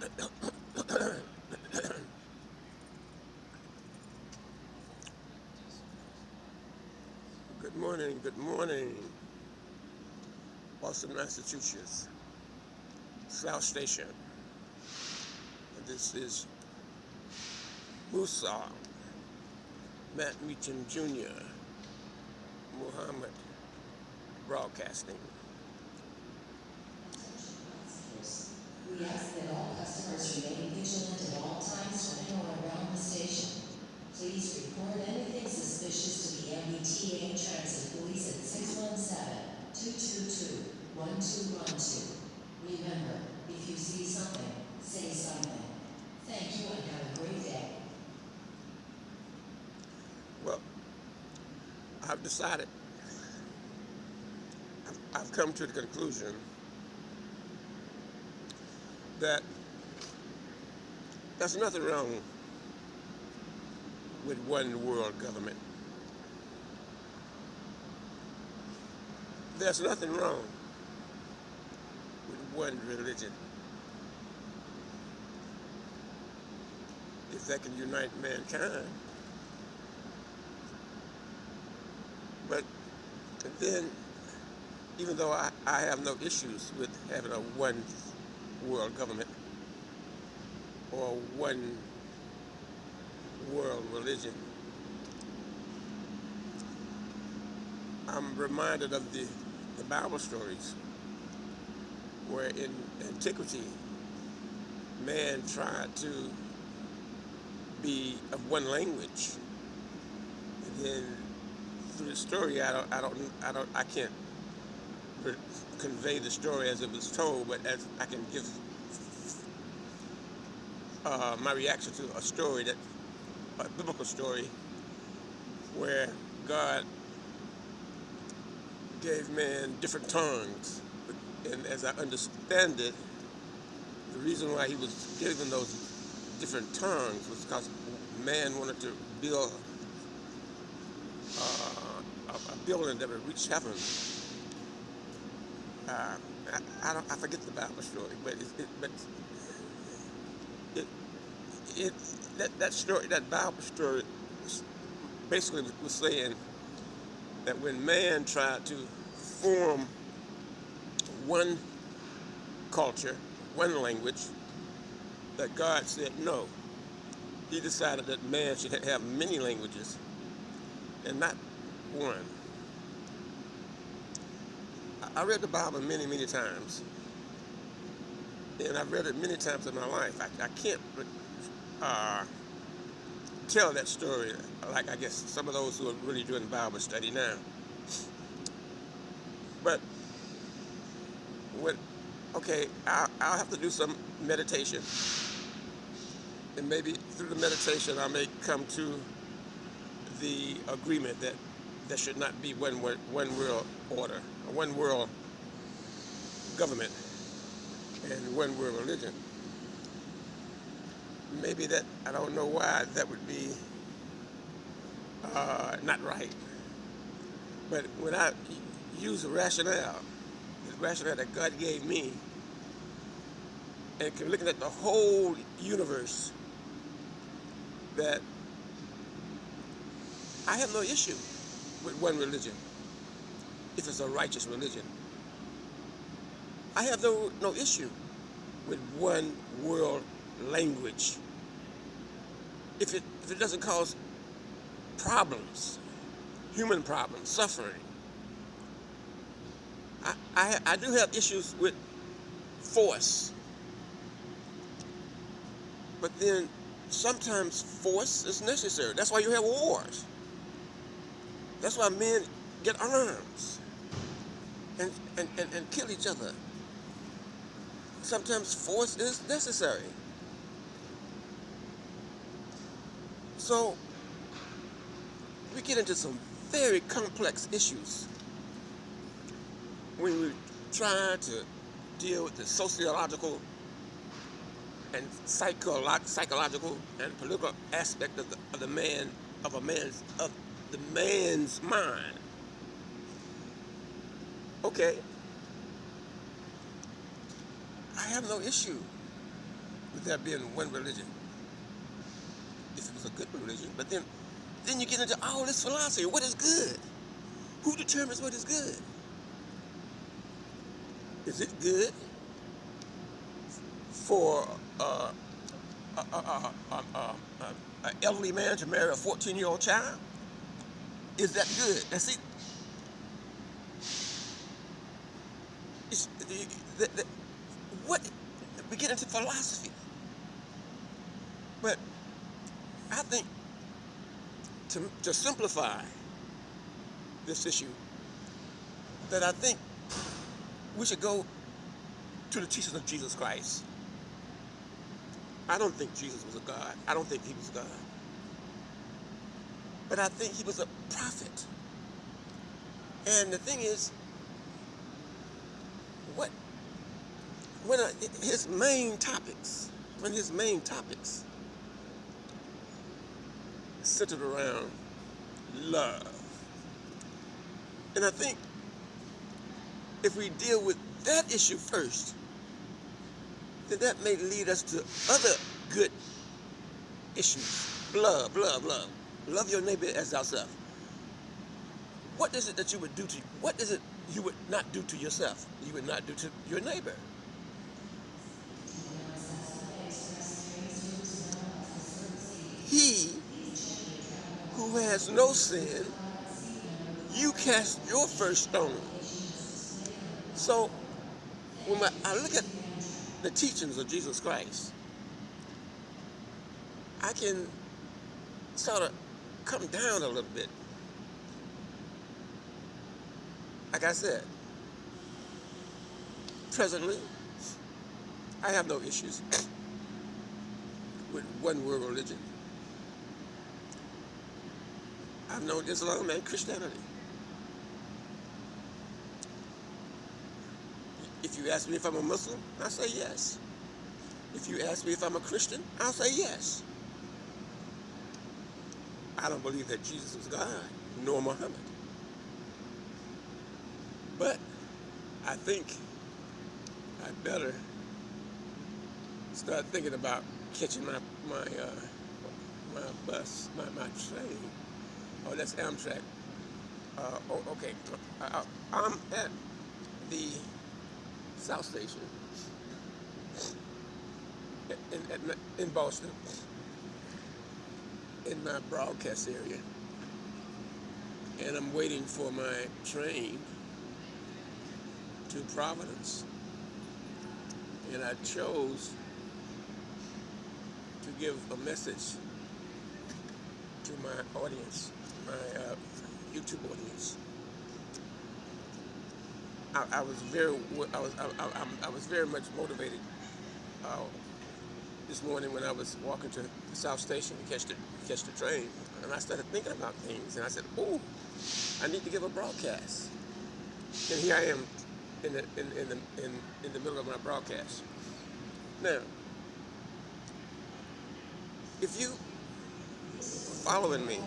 Good morning, Boston, Massachusetts, South Station. This is Musau, MattmeachamJR, Muhammad Broadcasting. We ask that all customers remain vigilant at all times when in or around the station. Please report anything suspicious to the MBTA Transit Police at 617-222-1212. Remember, if you see something, say something. Thank you and have a great day. Well, I've decided, I've come to the conclusion that there's nothing wrong with one world government. There's nothing wrong with one religion. If that can unite mankind. But then, even though I have no issues with having a one world government or one world religion, I'm reminded of the Bible stories where in antiquity man tried to be of one language, and then through the story I can't convey the story as it was told, but as I can give my reaction to a story, a biblical story, where God gave man different tongues. And as I understand it, the reason why he was given those different tongues was because man wanted to build a building that would reach heaven. I forget the Bible story, but that Bible story basically was saying that when man tried to form one culture, one language, that God said no. He decided that man should have many languages and not one. I read the Bible many, many times, and I've read it many times in my life. I can't tell that story like I guess some of those who are really doing Bible study now. But I'll have to do some meditation, and maybe through the meditation I may come to the agreement that there should not be one world order, one world government, and one world religion. Maybe that, I don't know why that would be not right. But when I use the rationale that God gave me, and looking at the whole universe, that I have no issue with one religion if it's a righteous religion. I have no issue with one world language if it doesn't cause problems, human problems, suffering. I do have issues with force, but then sometimes force is necessary. That's why you have wars. That's why men get arms and kill each other. Sometimes force is necessary. So we get into some very complex issues when we try to deal with the sociological and psychological and political aspect of the man's mind. Okay, I have no issue with there being one religion, if it was a good religion. But then you get into all this philosophy. What is good? Who determines what is good? Is it good for an elderly man to marry a 14-year-old child? Is that good? Now see, it's, what we get into philosophy, but I think to simplify this issue, that I think we should go to the teachings of Jesus Christ. I don't think Jesus was a God. I don't think he was God. But I think he was a prophet. And the thing is, when his main topics centered around love. And I think if we deal with that issue first, then that may lead us to other good issues. Love. Love your neighbor as thyself. What is it that you would do to you? What is it you would not do to yourself? You would not do to your neighbor. He who has no sin, you cast your first stone. So when I look at the teachings of Jesus Christ, I can sort of come down a little bit. Like I said, presently, I have no issues with one world religion. I've known Islam and Christianity. If you ask me if I'm a Muslim, I'll say yes. If you ask me if I'm a Christian, I'll say yes. I don't believe that Jesus was God, nor Muhammad. But I think I better start thinking about catching my bus, my train. Oh, that's Amtrak. Okay. I'm at the South Station in Boston, in my broadcast area, and I'm waiting for my train to Providence, and I chose to give a message to my audience, my YouTube audience. I was very much motivated this morning when I was walking to the South Station to catch the train, and I started thinking about things, and I said, "Oh, I need to give a broadcast." And here I am in the middle of my broadcast. Now, if you following me,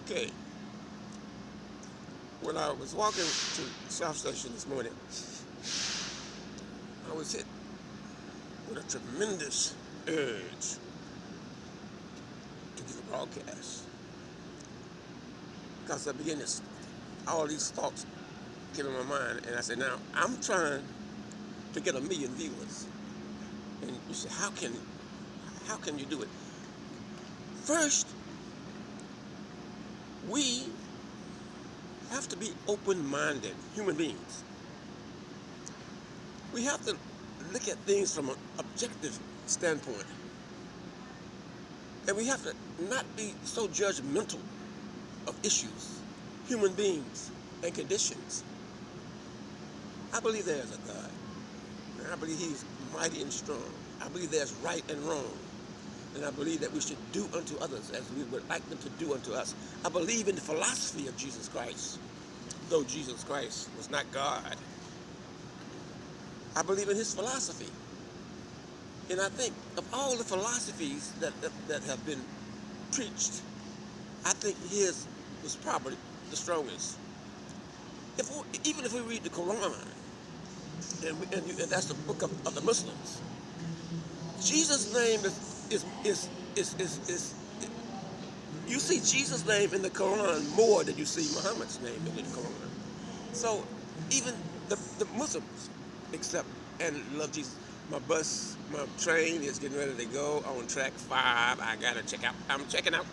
okay, when I was walking to South Station this morning, I was hit with a tremendous urge to give a broadcast, because I began all these thoughts came in my mind, and I said, now I'm trying to get 1 million viewers, and you say, how can you do it? First, we have to be open-minded human beings. We have to look at things from an objective standpoint. And we have to not be so judgmental of issues, human beings. and conditions. I believe there is a God. And I believe he's mighty and strong. I believe there's right and wrong. And I believe that we should do unto others as we would like them to do unto us. I believe in the philosophy of Jesus Christ, though Jesus Christ was not God. I believe in his philosophy. And I think of all the philosophies that have been preached, I think his was probably the strongest. Even if we read the Quran, and that's the book of the Muslims, Jesus' name is you see Jesus' name in the Quran more than you see Muhammad's name in the Quran. So even the Muslims accept and love Jesus. My train is getting ready to go on track 5. I gotta check out. I'm checking out.